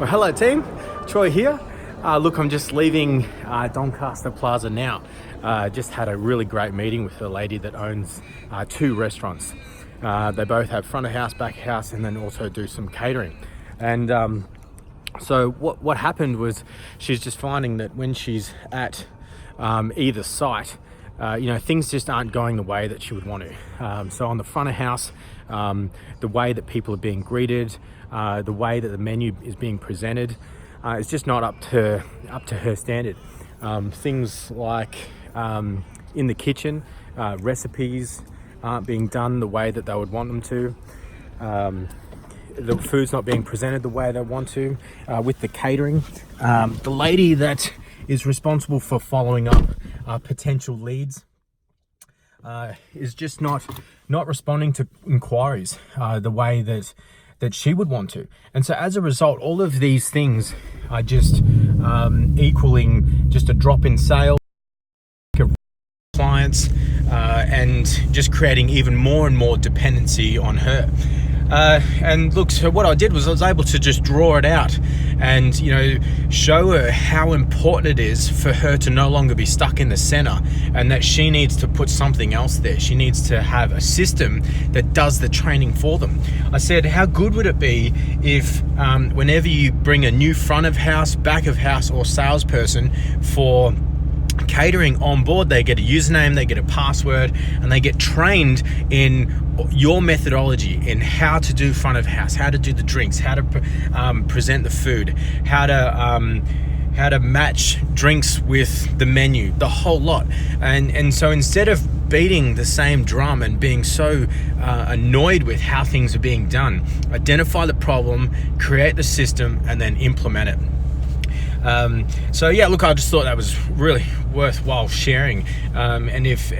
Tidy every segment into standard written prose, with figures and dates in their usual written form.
Well, hello team, Troy here. Look, I'm just leaving Doncaster Plaza now. Just had a really great meeting with a lady that owns two restaurants. They both have front of house, back of house, and then also do some catering. And so what happened was she's just finding that when she's at either site, things just aren't going the way that she would want to. So on the front of house, the way that people are being greeted, the way that the menu is being presented, is just not up to her standard. Things like in the kitchen, recipes aren't being done the way that they would want them to. The food's not being presented the way they want to. With the catering, the lady that is responsible for following up potential leads is just not responding to inquiries the way that she would want to. And so as a result, all of these things are just equaling just a drop in sales of clients and just creating even more and more dependency on her. And look, so what I did was I was able to just draw it out and, show her how important it is for her to no longer be stuck in the center, and that she needs to put something else there. She needs to have a system that does the training for them. I said, how good would it be if whenever you bring a new front of house, back of house, or salesperson for catering on board, they get a username, they get a password, and they get trained in your methodology, in how to do front of house, how to do the drinks, how to present the food, how to match drinks with the menu, the whole lot. And so instead of beating the same drum and being so annoyed with how things are being done, identify the problem, create the system, and then implement it. So yeah, look, I just thought that was really worthwhile sharing. And if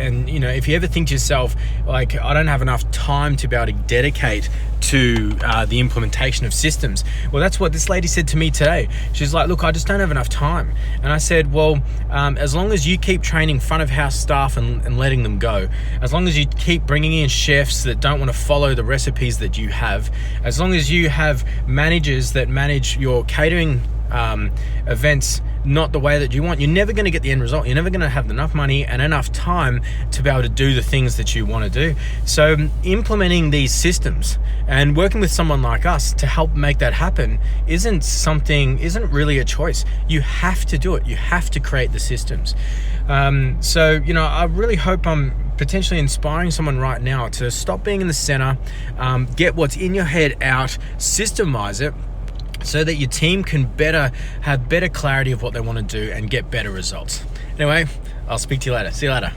you ever think to yourself, like, I don't have enough time to be able to dedicate to the implementation of systems, well, that's what this lady said to me today. She's like, look, I just don't have enough time. And I said, well, as long as you keep training front of house staff and letting them go, as long as you keep bringing in chefs that don't want to follow the recipes that you have, as long as you have managers that manage your catering events not the way that you want, you're never going to get the end result. You're never going to have enough money and enough time to be able to do the things that you want to do. So implementing these systems and working with someone like us to help make that happen isn't really a choice. You have to do it. You have to create the systems. So I really hope I'm potentially inspiring someone right now to stop being in the center, get what's in your head out, systemize it, so that your team can have better clarity of what they want to do and get better results. Anyway, I'll speak to you later. See you later.